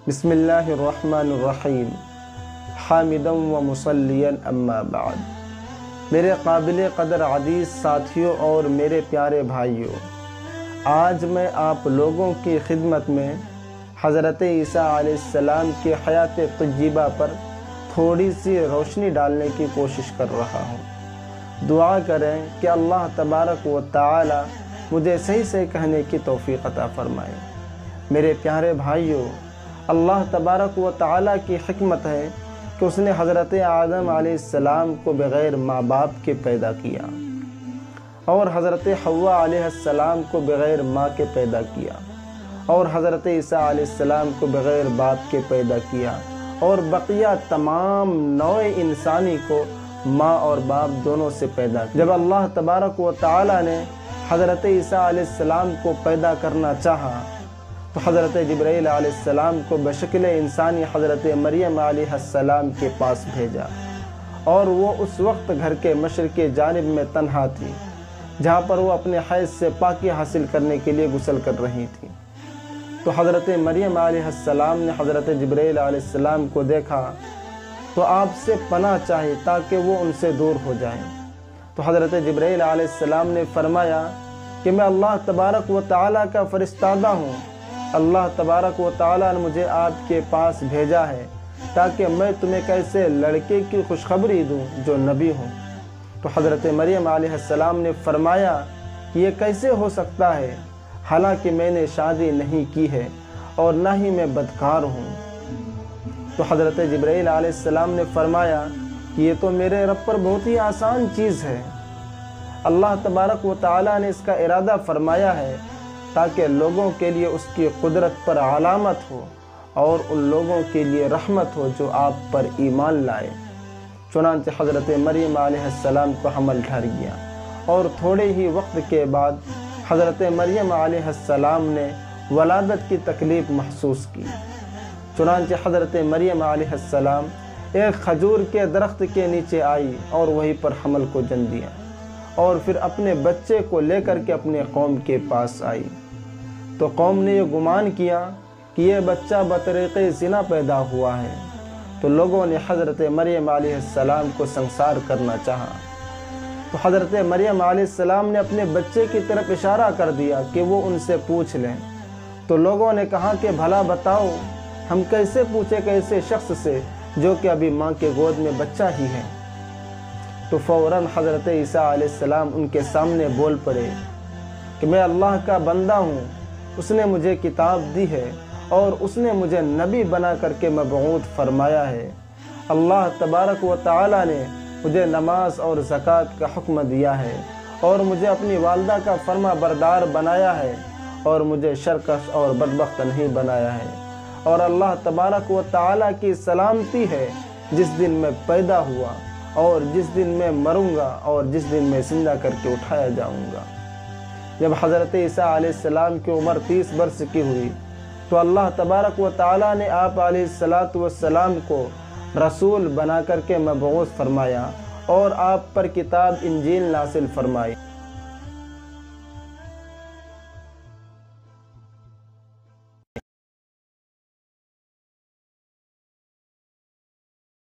بسم اللہ الرحمن الرحیم حامدا و مصلیا اما بعد۔ میرے قابل قدر عزیز ساتھیوں اور میرے پیارے بھائیوں، آج میں آپ لوگوں کی خدمت میں حضرت عیسی علیہ السلام کی حیات طیبہ پر تھوڑی سی روشنی ڈالنے کی کوشش کر رہا ہوں۔ دعا کریں کہ اللہ تبارک و تعالی مجھے صحیح سے کہنے کی توفیق عطا فرمائے۔ میرے پیارے بھائیوں، اللہ تبارک و تعالی کی حکمت ہے کہ اس نے حضرت آدم علیہ السلام کو بغیر ماں باپ کے پیدا کیا، اور حضرت حوا علیہ السلام کو بغیر ماں کے پیدا کیا، اور حضرت عیسی علیہ السلام کو بغیر باپ کے پیدا کیا، اور بقیہ تمام نوع انسانی کو ماں اور باپ دونوں سے پیدا کیا۔ جب اللہ تبارک و تعالی نے حضرت عیسی علیہ السلام کو پیدا کرنا چاہا تو حضرت جبرائیل علیہ السلام کو بشکل انسانی حضرت مریم علیہ السلام کے پاس بھیجا، اور وہ اس وقت گھر کے مشرقی جانب میں تنہا تھی، جہاں پر وہ اپنے حیض سے پاکی حاصل کرنے کے لیے غسل کر رہی تھی۔ تو حضرت مریم علیہ السلام نے حضرت جبرائیل علیہ السلام کو دیکھا تو آپ سے پناہ چاہی تاکہ وہ ان سے دور ہو جائیں۔ تو حضرت جبرائیل علیہ السلام نے فرمایا کہ میں اللہ تبارک و تعالیٰ کا فرستادہ ہوں، اللہ تبارک و تعالیٰ نے مجھے آپ کے پاس بھیجا ہے تاکہ میں تمہیں ایک ایسے لڑکے کی خوشخبری دوں جو نبی ہوں۔ تو حضرت مریم علیہ السلام نے فرمایا کہ یہ کیسے ہو سکتا ہے، حالانکہ میں نے شادی نہیں کی ہے اور نہ ہی میں بدکار ہوں۔ تو حضرت جبرائیل علیہ السلام نے فرمایا کہ یہ تو میرے رب پر بہت ہی آسان چیز ہے، اللہ تبارک و تعالیٰ نے اس کا ارادہ فرمایا ہے تاکہ لوگوں کے لیے اس کی قدرت پر علامت ہو اور ان لوگوں کے لیے رحمت ہو جو آپ پر ایمان لائے۔ چنانچہ حضرت مریم علیہ السلام کو حمل ٹھہر گیا، اور تھوڑے ہی وقت کے بعد حضرت مریم علیہ السلام نے ولادت کی تکلیف محسوس کی۔ چنانچہ حضرت مریم علیہ السلام ایک کھجور کے درخت کے نیچے آئی اور وہیں پر حمل کو جن دیا، اور پھر اپنے بچے کو لے کر کے اپنے قوم کے پاس آئی۔ تو قوم نے یہ گمان کیا کہ یہ بچہ بطریق زنا پیدا ہوا ہے، تو لوگوں نے حضرت مریم علیہ السلام کو سنسار کرنا چاہا۔ تو حضرت مریم علیہ السلام نے اپنے بچے کی طرف اشارہ کر دیا کہ وہ ان سے پوچھ لیں۔ تو لوگوں نے کہا کہ بھلا بتاؤ، ہم کیسے پوچھیں ایسے شخص سے جو کہ ابھی ماں کے گود میں بچہ ہی ہے۔ تو فوراً حضرت عیسی علیہ السلام ان کے سامنے بول پڑے کہ میں اللہ کا بندہ ہوں، اس نے مجھے کتاب دی ہے اور اس نے مجھے نبی بنا کر کے مبعوث فرمایا ہے۔ اللہ تبارک و تعالی نے مجھے نماز اور زکوٰۃ کا حکم دیا ہے، اور مجھے اپنی والدہ کا فرما بردار بنایا ہے، اور مجھے شرکش اور بدبخت نہیں بنایا ہے، اور اللہ تبارک و تعالی کی سلامتی ہے جس دن میں پیدا ہوا اور جس دن میں مروں گا اور جس دن میں زندہ کر کے اٹھایا جاؤں گا۔ جب حضرت عیسیٰ علیہ السلام کی عمر 30 برس کی ہوئی تو اللہ تبارک و تعالی نے آپ علیہ السلام کو رسول بنا کر کے مبعوث فرمایا اور آپ پر کتاب انجیل نازل فرمائی۔